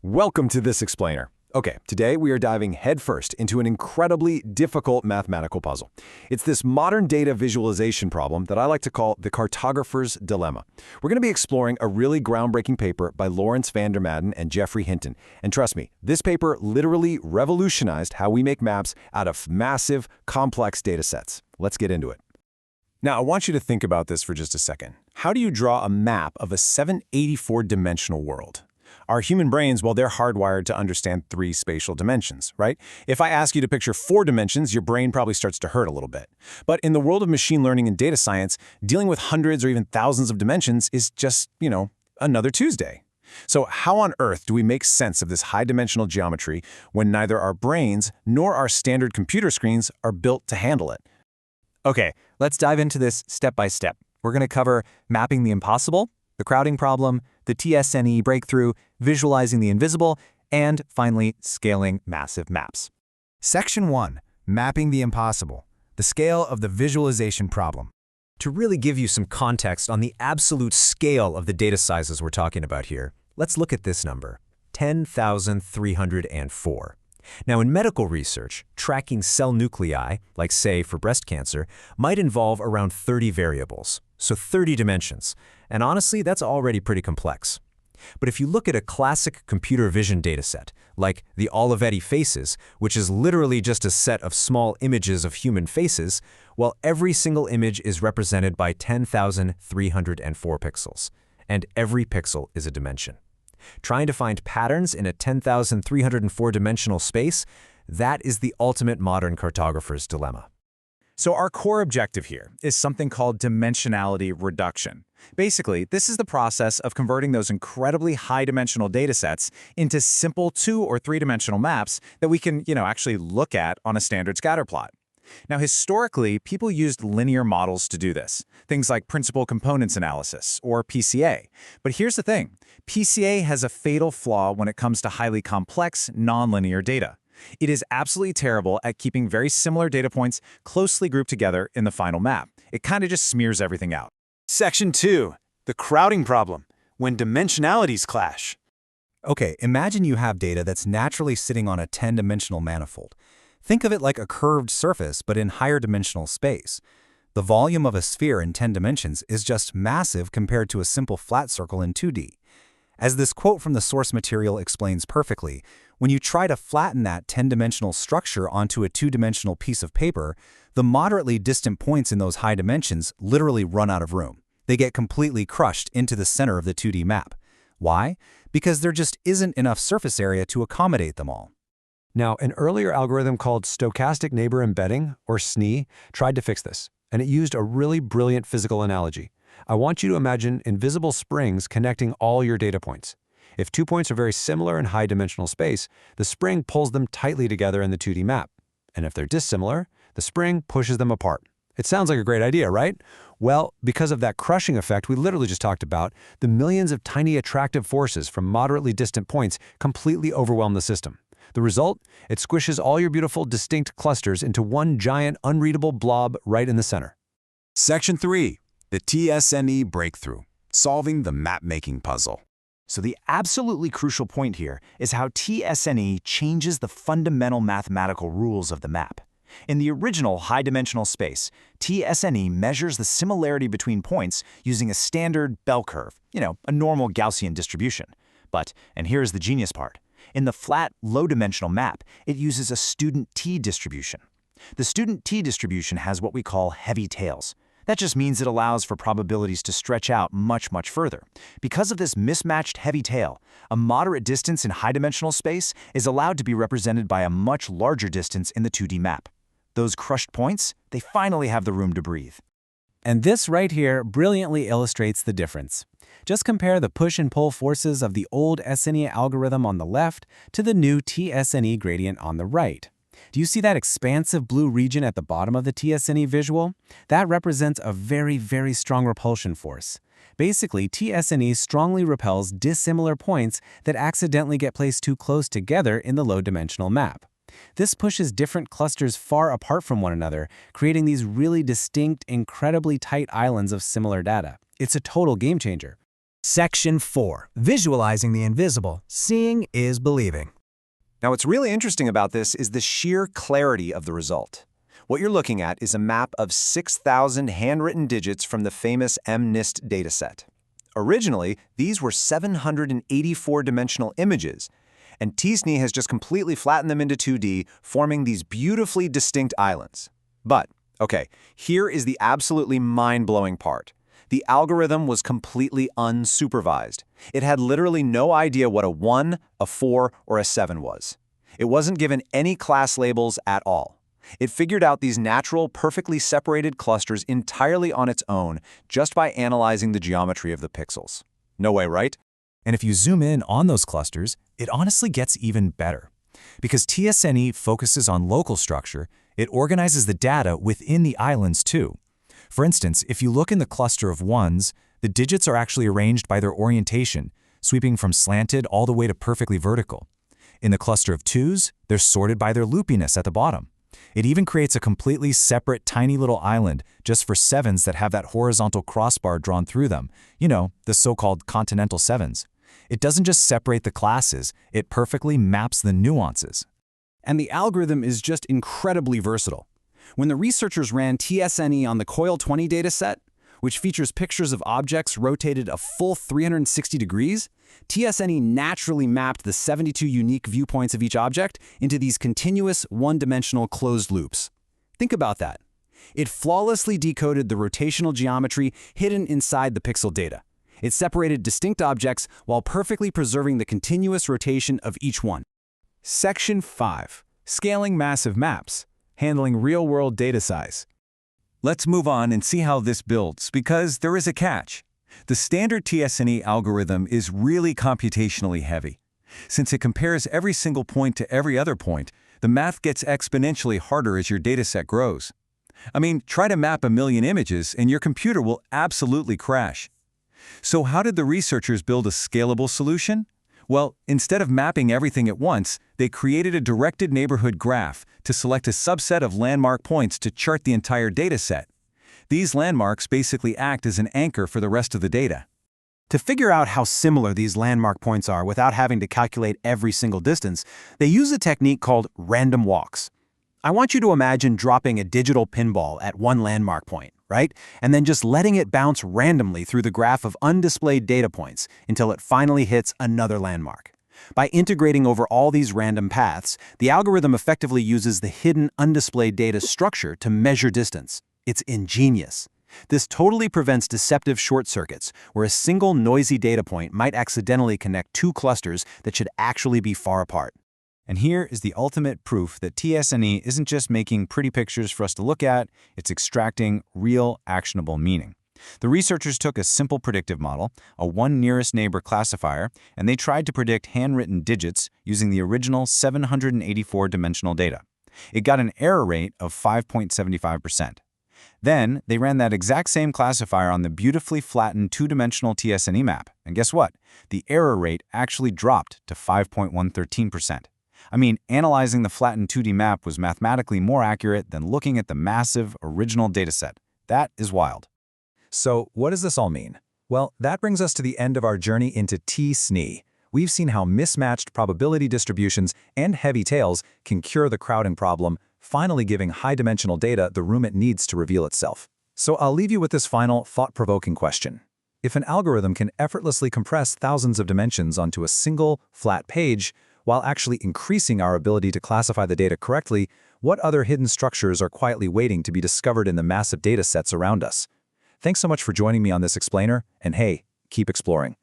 Welcome to This Explainer. Okay, today we are diving headfirst into an incredibly difficult mathematical puzzle. It's this modern data visualization problem that I like to call the cartographer's dilemma. We're going to be exploring a really groundbreaking paper by Lawrence van der Madden and Jeffrey Hinton. And trust me, this paper literally revolutionized how we make maps out of massive, complex data sets. Let's get into it. Now, I want you to think about this for just a second. How do you draw a map of a 784-dimensional world? Our human brains, well, they're hardwired to understand 3 spatial dimensions, right? If I ask you to picture 4 dimensions, your brain probably starts to hurt a little bit. But in the world of machine learning and data science, dealing with hundreds or even thousands of dimensions is just, another Tuesday. So how on earth do we make sense of this high-dimensional geometry when neither our brains nor our standard computer screens are built to handle it? Okay, let's dive into this step by step. We're going to cover mapping the impossible, the crowding problem, the t-SNE breakthrough, visualizing the invisible, and finally, scaling massive maps. Section 1. Mapping the impossible. The scale of the visualization problem. To really give you some context on the absolute scale of the data sizes we're talking about here, let's look at this number, 10,304. Now, in medical research, tracking cell nuclei, like say for breast cancer, might involve around 30 variables, so 30 dimensions. And honestly, that's already pretty complex. But if you look at a classic computer vision dataset, like the Olivetti faces, which is literally just a set of small images of human faces, well, every single image is represented by 10,304 pixels, and every pixel is a dimension. Trying to find patterns in a 10,304-dimensional space, that is the ultimate modern cartographer's dilemma. So our core objective here is something called dimensionality reduction. Basically, this is the process of converting those incredibly high-dimensional datasets into simple 2- or 3-dimensional maps that we can, actually look at on a standard scatter plot. Now, historically, people used linear models to do this, things like principal components analysis, or PCA. But here's the thing. PCA has a fatal flaw when it comes to highly complex, nonlinear data. It is absolutely terrible at keeping very similar data points closely grouped together in the final map. It kind of just smears everything out. Section 2. The crowding problem, when dimensionalities clash. Okay, imagine you have data that's naturally sitting on a 10-dimensional manifold. Think of it like a curved surface, but in higher dimensional space. The volume of a sphere in 10 dimensions is just massive compared to a simple flat circle in 2D. As this quote from the source material explains perfectly, when you try to flatten that 10-dimensional structure onto a 2-dimensional piece of paper, the moderately distant points in those high dimensions literally run out of room. They get completely crushed into the center of the 2D map. Why? Because there just isn't enough surface area to accommodate them all. Now, an earlier algorithm called stochastic neighbor embedding, or SNE, tried to fix this, and it used a really brilliant physical analogy. I want you to imagine invisible springs connecting all your data points. If 2 points are very similar in high-dimensional space, the spring pulls them tightly together in the 2D map. And if they're dissimilar, the spring pushes them apart. It sounds like a great idea, right? Well, because of that crushing effect we literally just talked about, the millions of tiny attractive forces from moderately distant points completely overwhelm the system. The result? It squishes all your beautiful, distinct clusters into one giant, unreadable blob right in the center. Section 3. The t-SNE breakthrough, solving the map-making puzzle. So the absolutely crucial point here is how t-SNE changes the fundamental mathematical rules of the map. In the original high-dimensional space, t-SNE measures the similarity between points using a standard bell curve, a normal Gaussian distribution. But, and here's the genius part, in the flat, low-dimensional map, it uses a student t-distribution. The student t-distribution has what we call heavy tails. That just means it allows for probabilities to stretch out much, much further. Because of this mismatched heavy tail, a moderate distance in high-dimensional space is allowed to be represented by a much larger distance in the 2D map. Those crushed points, they finally have the room to breathe. And this right here brilliantly illustrates the difference. Just compare the push and pull forces of the old SNE algorithm on the left to the new t-SNE gradient on the right. Do you see that expansive blue region at the bottom of the t-SNE visual? That represents a very, very strong repulsion force. Basically, t-SNE strongly repels dissimilar points that accidentally get placed too close together in the low-dimensional map. This pushes different clusters far apart from one another, creating these really distinct, incredibly tight islands of similar data. It's a total game changer. Section 4. Visualizing the invisible. Seeing is believing. Now, what's really interesting about this is the sheer clarity of the result. What you're looking at is a map of 6,000 handwritten digits from the famous MNIST dataset. Originally, these were 784-dimensional images, and t-SNE has just completely flattened them into 2D, forming these beautifully distinct islands. But, okay, here is the absolutely mind-blowing part. The algorithm was completely unsupervised. It had literally no idea what a 1, a 4, or a 7 was. It wasn't given any class labels at all. It figured out these natural, perfectly separated clusters entirely on its own, just by analyzing the geometry of the pixels. No way, right? And if you zoom in on those clusters, it honestly gets even better. Because t-SNE focuses on local structure, it organizes the data within the islands too. For instance, if you look in the cluster of 1s, the digits are actually arranged by their orientation, sweeping from slanted all the way to perfectly vertical. In the cluster of 2s, they're sorted by their loopiness at the bottom. It even creates a completely separate tiny little island just for 7s that have that horizontal crossbar drawn through them, you know, the so-called continental 7s. It doesn't just separate the classes, it perfectly maps the nuances. And the algorithm is just incredibly versatile. When the researchers ran t-SNE on the Coil 20 dataset, which features pictures of objects rotated a full 360 degrees, t-SNE naturally mapped the 72 unique viewpoints of each object into these continuous, one-dimensional closed loops. Think about that. It flawlessly decoded the rotational geometry hidden inside the pixel data. It separated distinct objects while perfectly preserving the continuous rotation of each one. Section 5. Scaling massive maps. Handling real-world data size. Let's move on and see how this builds, because there is a catch. The standard t-SNE algorithm is really computationally heavy. Since it compares every single point to every other point, the math gets exponentially harder as your dataset grows. I mean, try to map 1 million images and your computer will absolutely crash. So how did the researchers build a scalable solution? Well, instead of mapping everything at once, they created a directed neighborhood graph to select a subset of landmark points to chart the entire dataset. These landmarks basically act as an anchor for the rest of the data. To figure out how similar these landmark points are without having to calculate every single distance, they use a technique called random walks. I want you to imagine dropping a digital pinball at one landmark point, right? And then just letting it bounce randomly through the graph of undisplayed data points until it finally hits another landmark. By integrating over all these random paths, the algorithm effectively uses the hidden undisplayed data structure to measure distance. It's ingenious. This totally prevents deceptive short circuits, where a single noisy data point might accidentally connect 2 clusters that should actually be far apart. And here is the ultimate proof that t-SNE isn't just making pretty pictures for us to look at, it's extracting real, actionable meaning. The researchers took a simple predictive model, a one nearest neighbor classifier, and they tried to predict handwritten digits using the original 784-dimensional data. It got an error rate of 5.75%. Then, they ran that exact same classifier on the beautifully flattened 2-dimensional t-SNE map, and guess what? The error rate actually dropped to 5.113%. I mean, analyzing the flattened 2D map was mathematically more accurate than looking at the massive original dataset. That is wild. So, what does this all mean? Well, that brings us to the end of our journey into t-SNE. We've seen how mismatched probability distributions and heavy tails can cure the crowding problem, finally giving high-dimensional data the room it needs to reveal itself. So I'll leave you with this final, thought-provoking question. If an algorithm can effortlessly compress thousands of dimensions onto a single, flat page, while actually increasing our ability to classify the data correctly, what other hidden structures are quietly waiting to be discovered in the massive data sets around us? Thanks so much for joining me on this explainer, and hey, keep exploring.